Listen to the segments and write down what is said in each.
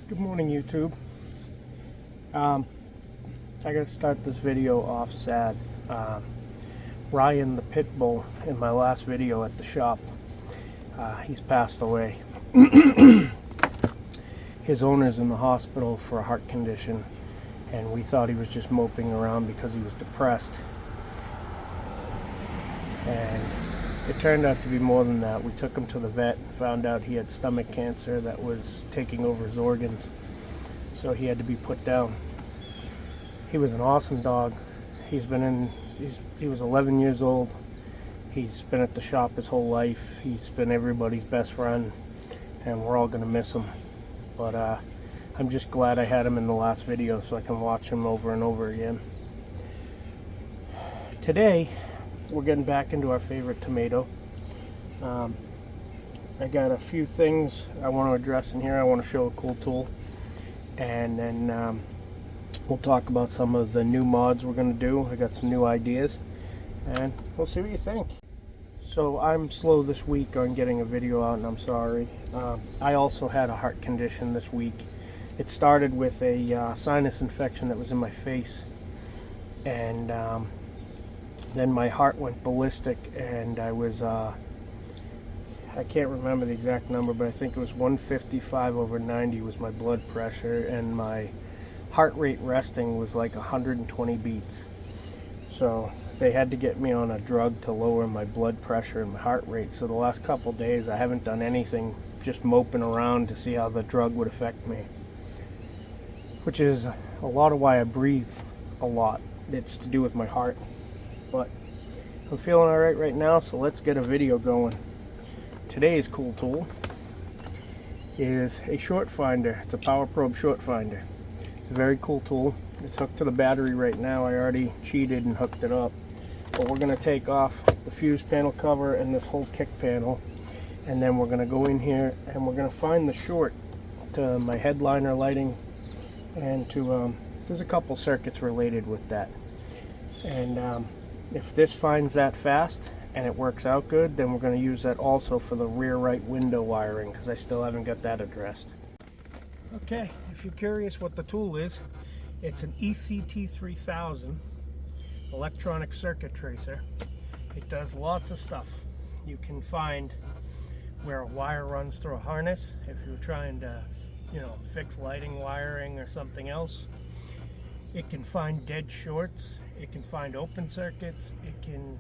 Good morning, YouTube. I gotta start this video off sad. Ryan the pit bull in my last video at the shop, he's passed away. His owner's in the hospital for a heart condition, and we thought he was just moping around because he was depressed. And it turned out to be more than that. We took him to the vet and found out he had stomach cancer that was taking over his organs, so he had to be put down. He was an awesome dog. He was 11 years old. He's been at the shop his whole life. He's been everybody's best friend, and we're all gonna miss him. But I'm just glad I had him in the last video so I can watch him over and over again. Today we're getting back into our favorite tomato. I got a few things I want to address in here. I want to show a cool tool, and then we'll talk about some of the new mods we're going to do. I got some new ideas, and we'll see what you think. So I'm slow this week on getting a video out, and I'm sorry. I also had a heart condition this week. It started with a sinus infection that was in my face, and then my heart went ballistic, and I was, I can't remember the exact number, but I think it was 155/90 was my blood pressure, and my heart rate resting was like 120 beats. So they had to get me on a drug to lower my blood pressure and my heart rate. So the last couple days I haven't done anything, just moping around to see how the drug would affect me, which is a lot of why I breathe a lot. It's to do with my heart. But I'm feeling alright right now, so let's get a video going. Today's cool tool is a short finder. It's a power probe short finder. It's a very cool tool. It's hooked to the battery right now. I already cheated and hooked it up. But we're going to take off the fuse panel cover and this whole kick panel, and then we're going to go in here and we're going to find the short to my headliner lighting, and to there's a couple circuits related with that. And if this finds that fast and it works out good, then we're going to use that also for the rear right window wiring, because I still haven't got that addressed. Okay, if you're curious what the tool is, it's an ECT3000 electronic circuit tracer. It does lots of stuff. You can find where a wire runs through a harness if you're trying to, fix lighting wiring or something else. It can find dead shorts. It can find open circuits. It can,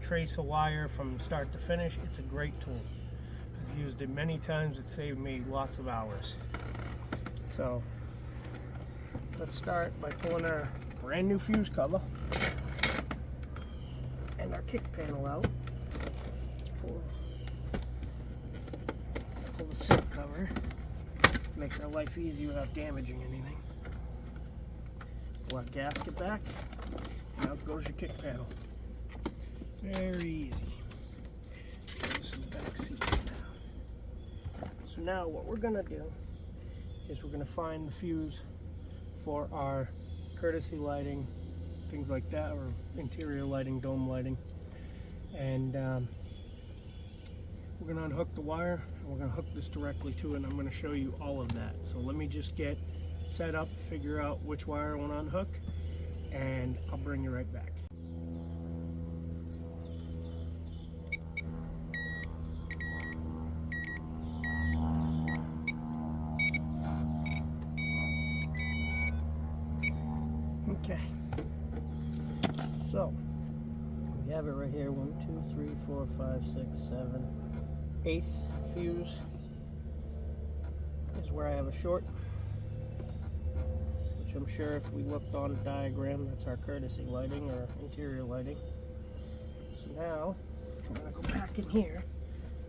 trace a wire from start to finish. It's a great tool. I've used it many times. It saved me lots of hours. So let's start by pulling our brand new fuse cover and our kick panel out. Pull the silk cover. Make our life easy without damaging anything. Pull our gasket back. And out goes your kick panel. Very easy. Goes in the back seat now. So now what we're going to do is we're going to find the fuse for our courtesy lighting, things like that, or interior lighting, dome lighting. And we're going to unhook the wire, and we're going to hook this directly to it, and I'm going to show you all of that. So let me just get set up, figure out which wire I want to unhook, and I'll bring you right back. Okay, so we have it right here. 1, 2, 3, 4, 5, 6, 7, 8th fuse is where I have a short, which I'm sure if we looked on a diagram, that's our courtesy lighting or interior lighting. So now I'm going to go back in here.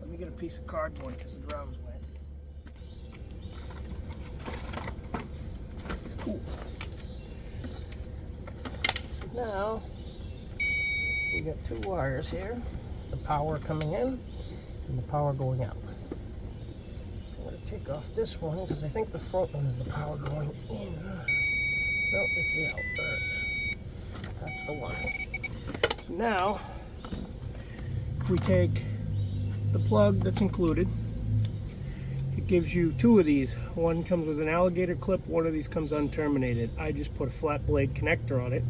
Let me get a piece of cardboard because the ground's wet. Cool. Now we got two wires here, the power coming in and the power going out. I'm going to take off this one because I think the front one is the power going in. No, it's the out. That's the one. Now we take the plug that's included, you gives you two of these. One comes with an alligator clip, one of these comes unterminated. I just put a flat blade connector on it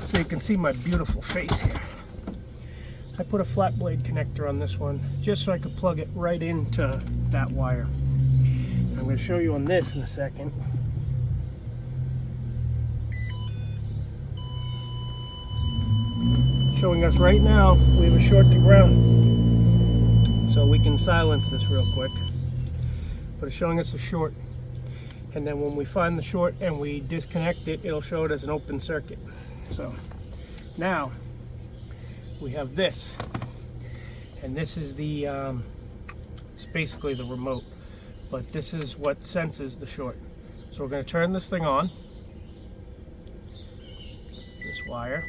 so you can see my beautiful face here. I put a flat blade connector on this one just so I could plug it right into that wire. I'm going to show you on this in a second. Showing us right now we have a short to ground, so we can silence this real quick, but it's showing us a short, and then when we find the short and we disconnect it, it'll show it as an open circuit. So now we have this, and this is the it's basically the remote, but this is what senses the short. So we're going to turn this thing on, this wire.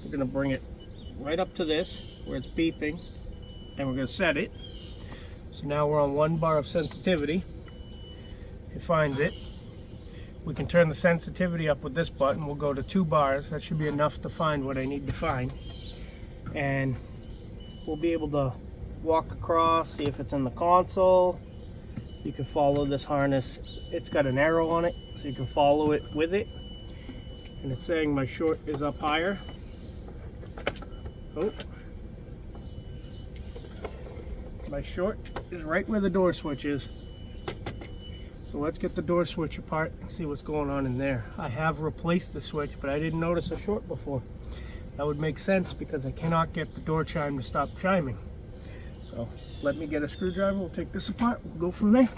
We're going to bring it right up to this where it's beeping, and we're going to set it. So now we're on 1 bar of sensitivity. It finds it. We can turn the sensitivity up with this button. We'll go to 2 bars. That should be enough to find what I need to find. And we'll be able to walk across, see if it's in the console. You can follow this harness. It's got an arrow on it, so you can follow it with it. And it's saying my short is up higher. Oh, my short is right where the door switch is. So let's get the door switch apart and see what's going on in there. I have replaced the switch, but I didn't notice a short before. That would make sense because I cannot get the door chime to stop chiming. So let me get a screwdriver, we'll take this apart, we'll go from there.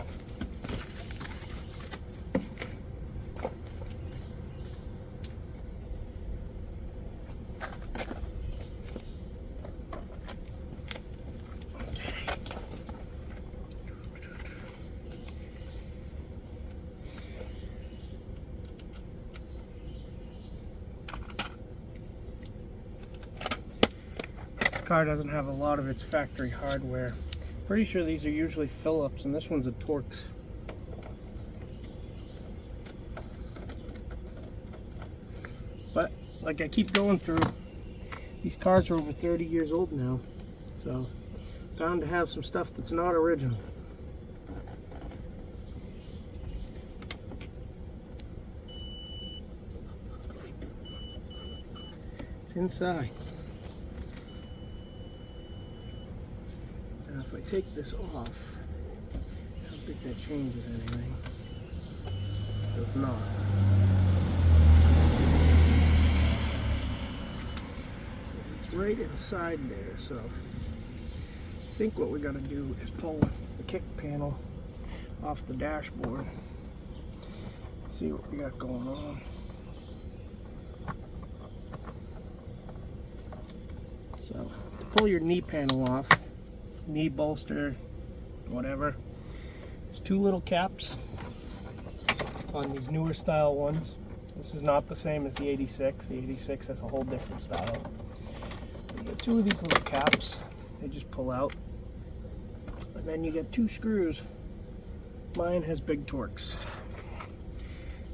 Car doesn't have a lot of its factory hardware. Pretty sure these are usually Phillips, and this one's a Torx. But like I keep going through, these cars are over 30 years old now, so bound to have some stuff that's not original. It's inside. Now if I take this off, I don't think that changes anything. It does not. It's right inside there, so I think what we got to do is pull the kick panel off the dashboard. See what we got going on. So pull your knee panel off. Knee bolster, whatever. There's 2 little caps on these newer style ones. This is not the same as the 86. The 86 has a whole different style. You get 2 of these little caps. They just pull out. And then you get 2 screws. Mine has big Torx.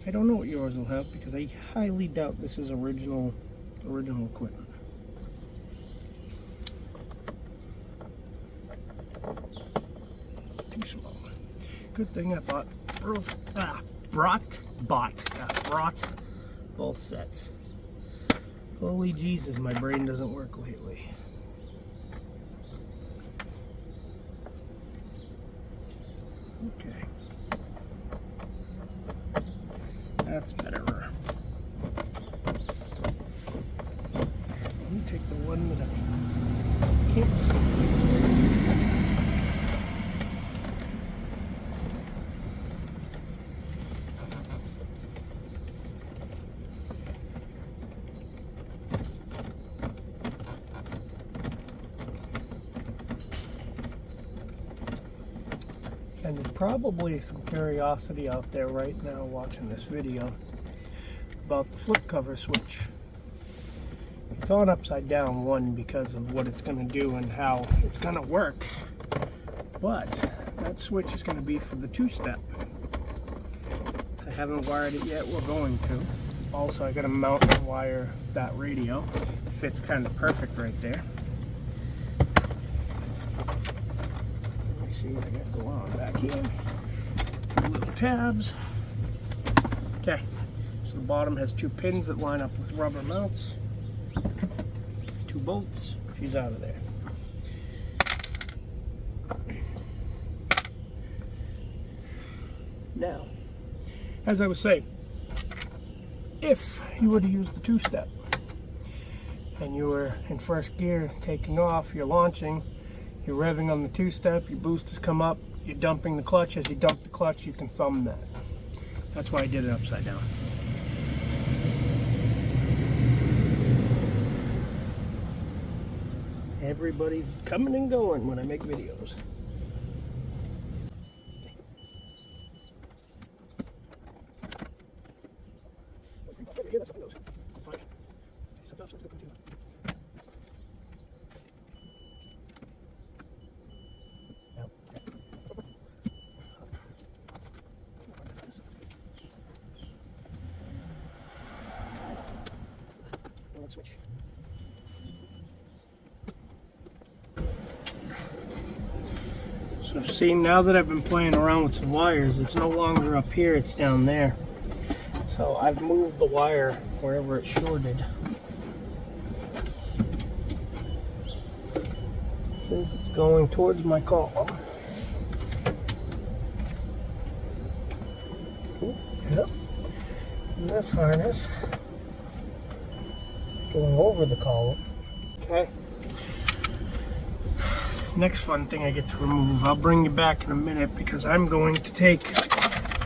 I don't know what yours will have because I highly doubt this is original equipment. Good thing I brought both sets. Holy Jesus, my brain doesn't work lately. Okay. That's better. Let me take the one that I can't see. And there's probably some curiosity out there right now watching this video about the flip cover switch. It's on upside down, one, because of what it's going to do and how it's going to work. But that switch is going to be for the 2-step. I haven't wired it yet, we're going to. Also, I got to mount and wire that radio. It fits kind of perfect right there. here. Two little tabs. Okay, so the bottom has 2 pins that line up with rubber mounts. 2 bolts. She's out of there. Now, as I was saying, if you were to use the 2-step and you were in first gear taking off, you're launching, you're revving on the 2-step, your boosters come up, you're dumping the clutch. As you dump the clutch, you can thumb that. That's why I did it upside down. Everybody's coming and going when I make videos. Switch. So see, now that I've been playing around with some wires, it's no longer up here, it's down there. So I've moved the wire wherever it's shorted. Since it's going towards my column. Yep. And this harness going over the column. Okay. Next fun thing I get to remove, I'll bring you back in a minute because I'm going to take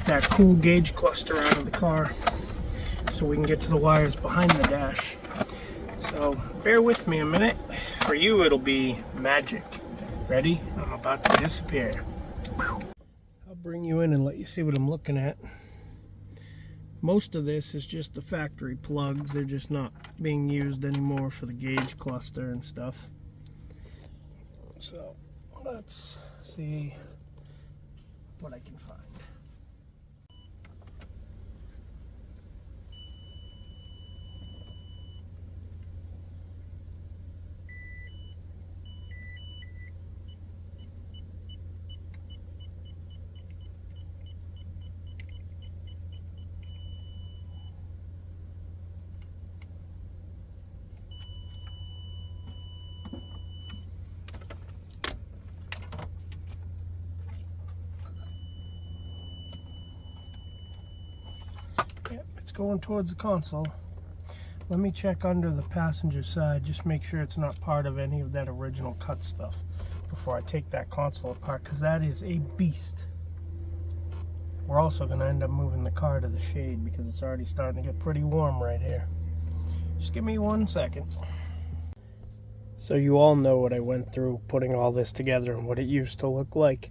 that cool gauge cluster out of the car so we can get to the wires behind the dash. So bear with me a minute. For you it'll be magic. Ready? I'm about to disappear. I'll bring you in and let you see what I'm looking at. Most of this is just the factory plugs. They're just not being used anymore for the gauge cluster and stuff. So let's see what I can find. Going towards the console. Let me check under the passenger side, just make sure it's not part of any of that original cut stuff before I take that console apart, because that is a beast. We're also going to end up moving the car to the shade because it's already starting to get pretty warm right here. Just give me 1 second. So you all know what I went through putting all this together and what it used to look like.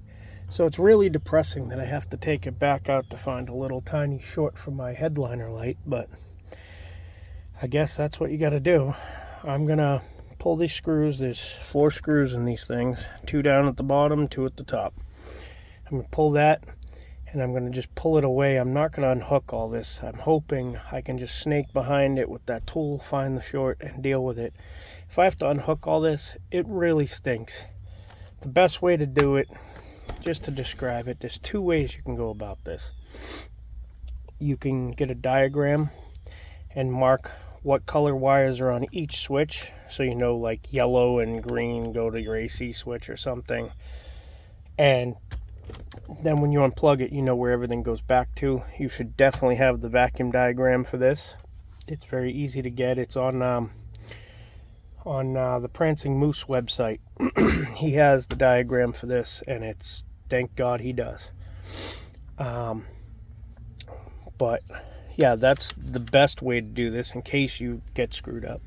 So it's really depressing that I have to take it back out to find a little tiny short for my headliner light, but I guess that's what you got to do. I'm going to pull these screws. There's 4 screws in these things, 2 down at the bottom, 2 at the top. I'm going to pull that and I'm going to just pull it away. I'm not going to unhook all this. I'm hoping I can just snake behind it with that tool, find the short and deal with it. If I have to unhook all this, it really stinks. The best way to do it, just to describe it, there's 2 ways you can go about this. You can get a diagram and mark what color wires are on each switch, so you know, like yellow and green go to your AC switch or something, and then when you unplug it, you know where everything goes back to. You should definitely have the vacuum diagram for this. It's very easy to get. It's on the Prancing Moose website. He has the diagram for this, and it's, thank God he does. But yeah, that's the best way to do this in case you get screwed up.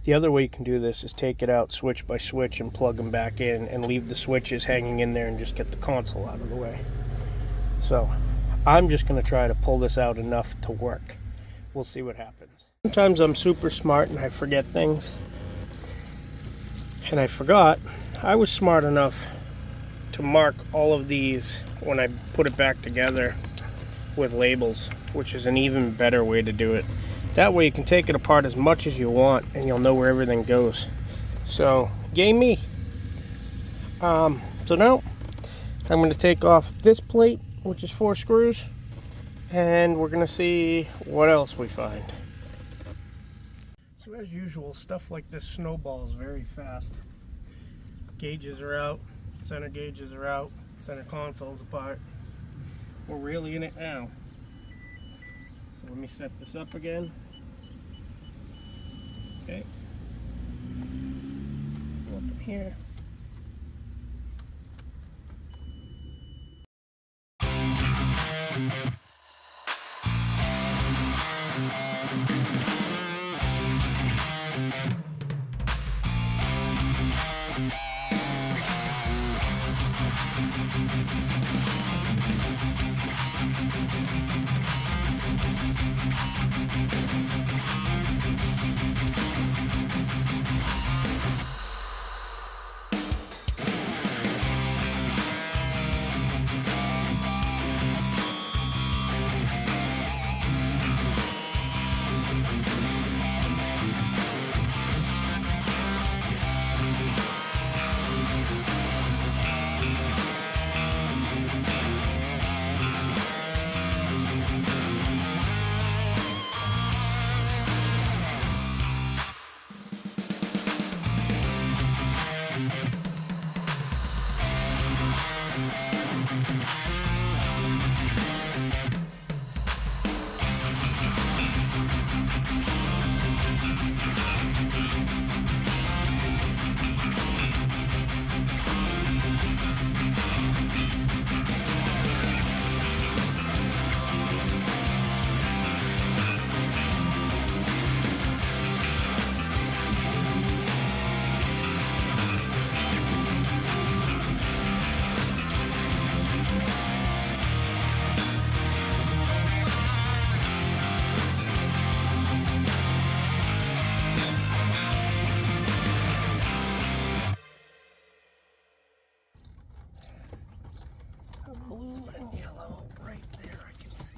The other way you can do this is take it out switch by switch and plug them back in and leave the switches hanging in there and just get the console out of the way. So I'm just going to try to pull this out enough to work. We'll see what happens. Sometimes I'm super smart and I forget things. And I forgot I was smart enough to mark all of these when I put it back together with labels, which is an even better way to do it. That way you can take it apart as much as you want and you'll know where everything goes. So, yay me. So now I'm going to take off this plate, which is 4 screws, and we're going to see what else we find. So as usual, stuff like this snowballs very fast. Gauges are out, center gauges are out, center console's apart. We're really in it now. So let me set this up again. Okay. Go up in here. Blue and yellow right there, I can see.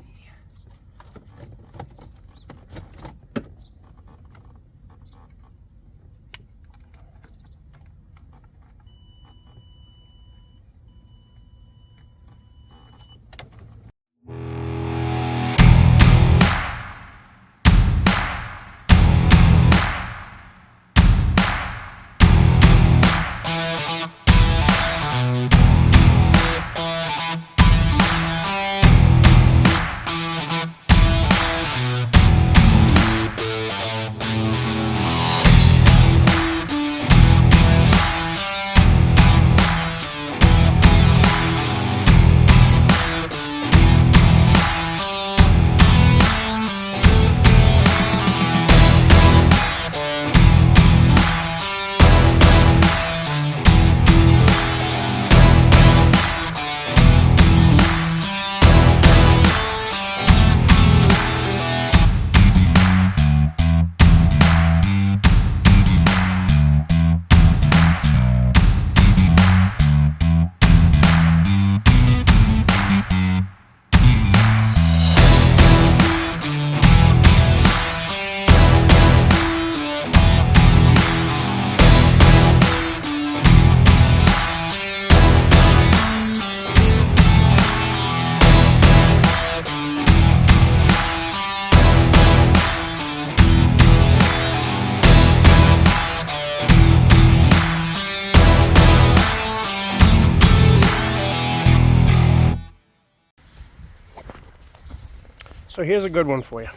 So here's a good one for you.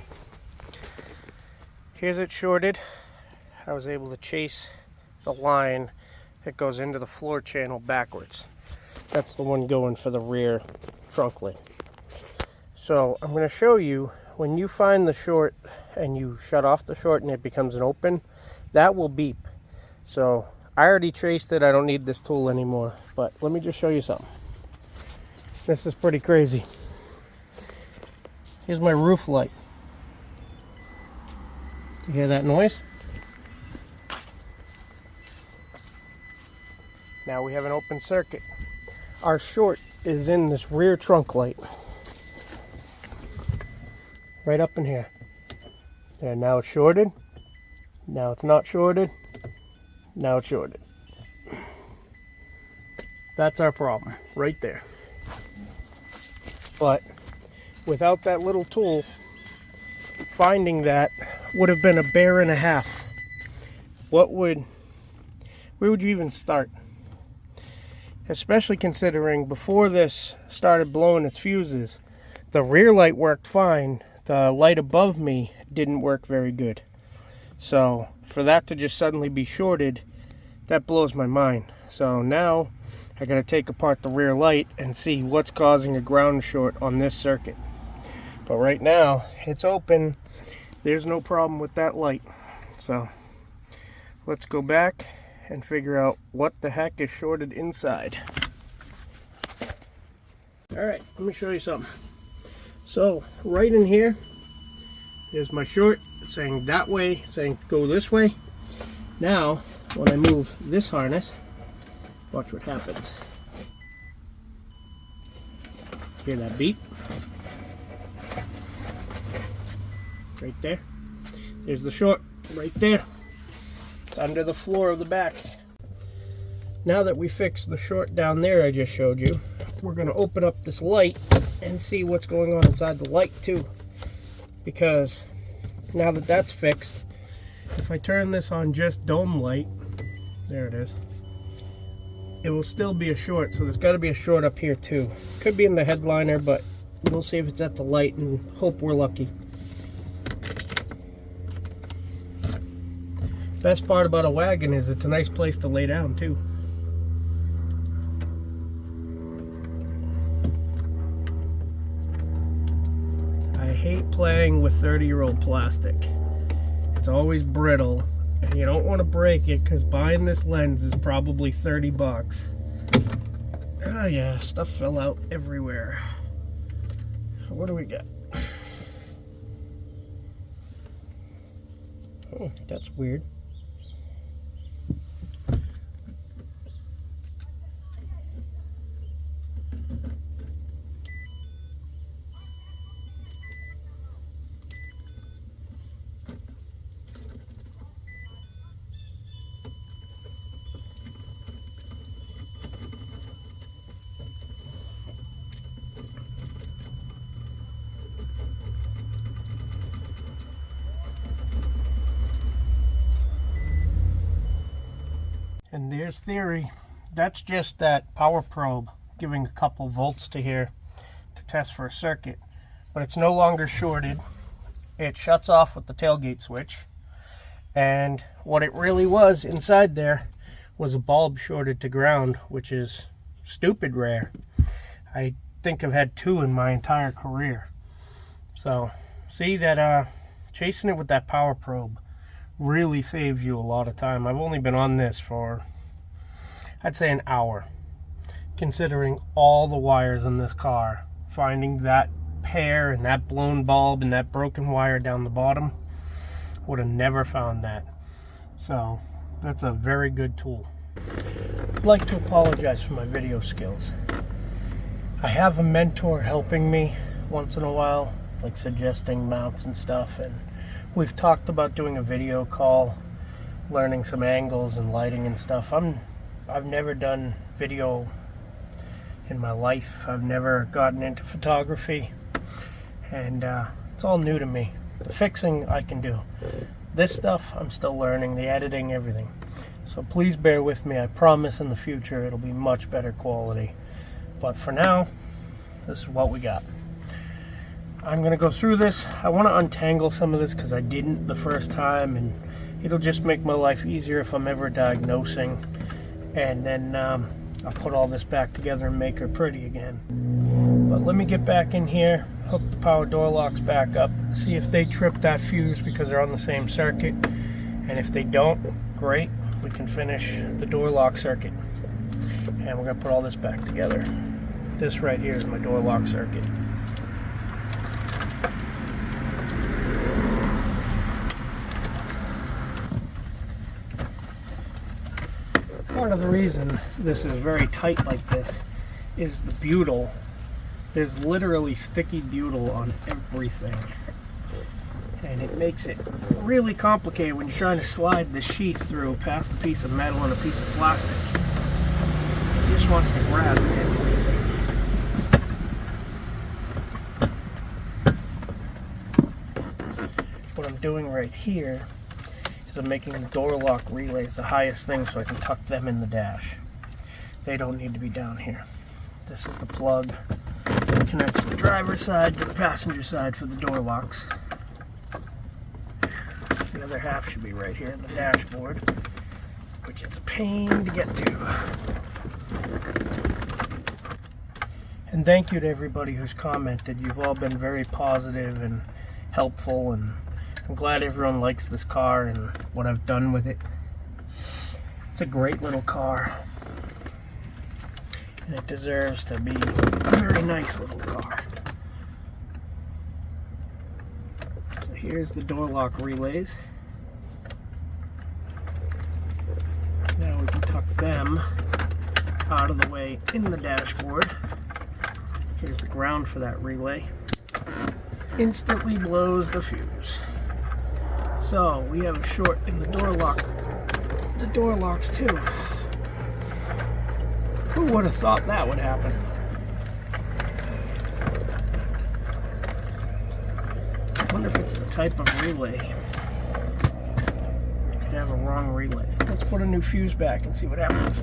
Here's it shorted. I was able to chase the line that goes into the floor channel backwards. That's the one going for the rear trunk lid. So I'm going to show you when you find the short and you shut off the short and it becomes an open, that will beep. So I already traced it. I don't need this tool anymore. But let me just show you something. This is pretty crazy. Here's my roof light. You hear that noise? Now we have an open circuit. Our short is in this rear trunk light. Right up in here. There, now it's shorted. Now it's not shorted. Now it's shorted. That's our problem, right there. but without that little tool, finding that would have been a bear and a half. Where would you even start? Especially considering before this started blowing its fuses, the rear light worked fine. The light above me didn't work very good. So for that to just suddenly be shorted, that blows my mind. So now I gotta take apart the rear light and see what's causing a ground short on this circuit. But right now it's open. There's no problem with that light. So let's go back and figure out what the heck is shorted inside. Alright, let me show you something. So right in here, there's my short. It's saying that way, it's saying go this way. Now, when I move this harness, watch what happens. Hear that beep? Right there. There's the short, right there. It's under the floor of the back. Now that we fixed the short down there I just showed you, we're going to open up this light and see what's going on inside the light too. Because now that that's fixed, if I turn this on just dome light, there it is, it will still be a short. So there's got to be a short up here too. Could be in the headliner, but we'll see if it's at the light and hope we're lucky. Best part about a wagon is it's a nice place to lay down too. I hate playing with 30-year-old plastic. It's always brittle and you don't want to break it because buying this lens is probably 30 bucks. Oh yeah, stuff fell out everywhere. What do we got? Oh, that's weird. And there's theory. That's just that power probe giving a couple volts to here to test for a circuit. But it's no longer shorted. It shuts off with the tailgate switch. And what it really was inside there was a bulb shorted to ground, which is stupid rare. I think I've had 2 in my entire career. So see that chasing it with that power probe really saves you a lot of time. I've only been on this for, I'd say, an hour, considering all the wires in this car. Finding that pair and that blown bulb and that broken wire down the bottom, would have never found that. So that's a very good tool. I'd like to apologize for my video skills. I have a mentor helping me once in a while, like suggesting mounts and stuff, and we've talked about doing a video call, learning some angles and lighting and stuff. I've never done video in my life. I've never gotten into photography, and it's all new to me. The fixing I can do. This stuff I'm still learning, the editing, everything. So please bear with me. I promise in the future it'll be much better quality. But for now, this is what we got. I'm going to go through this. I want to untangle some of this because I didn't the first time, and it'll just make my life easier if I'm ever diagnosing. And then I'll put all this back together and make her pretty again. But let me get back in here, hook the power door locks back up, see if they trip that fuse because they're on the same circuit. And if they don't, great, we can finish the door lock circuit. And we're going to put all this back together. This right here is my door lock circuit. Part of the reason this is very tight like this is the butyl. There's literally sticky butyl on everything. And it makes it really complicated when you're trying to slide the sheath through past a piece of metal and a piece of plastic. It just wants to grab everything. doing right here is I'm making the door lock relays the highest thing so I can tuck them in the dash. They don't need to be down here. This is the plug that connects the driver's side to the passenger side for the door locks. The other half should be right here in the dashboard, which is a pain to get to. And thank you to everybody who's commented. You've all been very positive and helpful, and I'm glad everyone likes this car and what I've done with it. It's a great little car, and it deserves to be a very nice little car. So here's the door lock relays. Now we can tuck them out of the way in the dashboard. Here's the ground for that relay. Instantly blows the fuse. So we have a short in the door lock. The door locks too. Who would have thought that would happen? I wonder if it's the type of relay. Could have a wrong relay. Let's put a new fuse back and see what happens.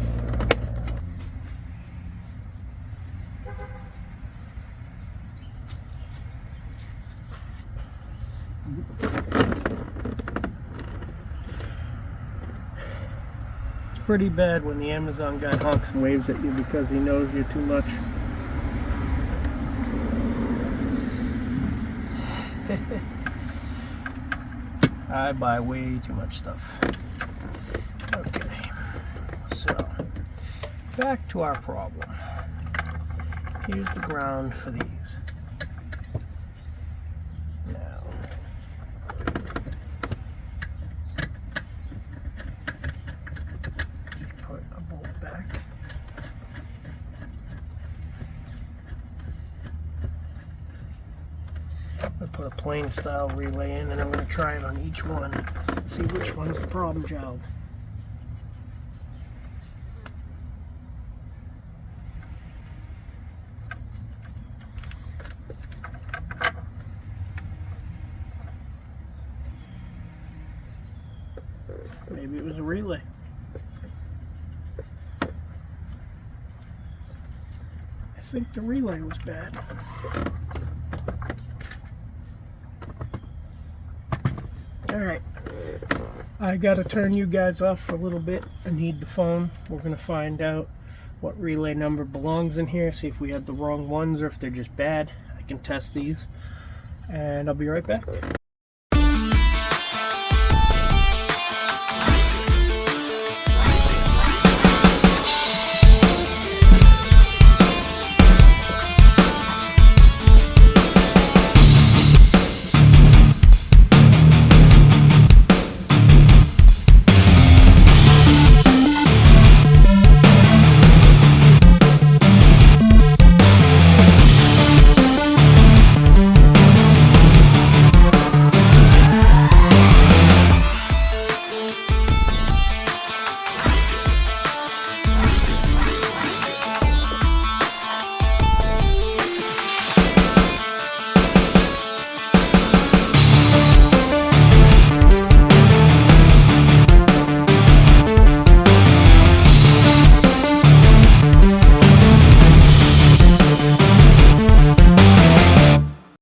It's pretty bad when the Amazon guy honks and waves at you because he knows you're too much. I buy way too much stuff. Okay, so back to our problem. Here's the ground for these. Now, just put a bolt back. I'm going to put a plain style relay in, and I'm going to try it on each one. See which one's the problem child. Maybe it was a relay. I think the relay was bad. Alright, I gotta turn you guys off for a little bit. I need the phone. We're gonna find out what relay number belongs in here, see if we had the wrong ones or if they're just bad. I can test these, and I'll be right back.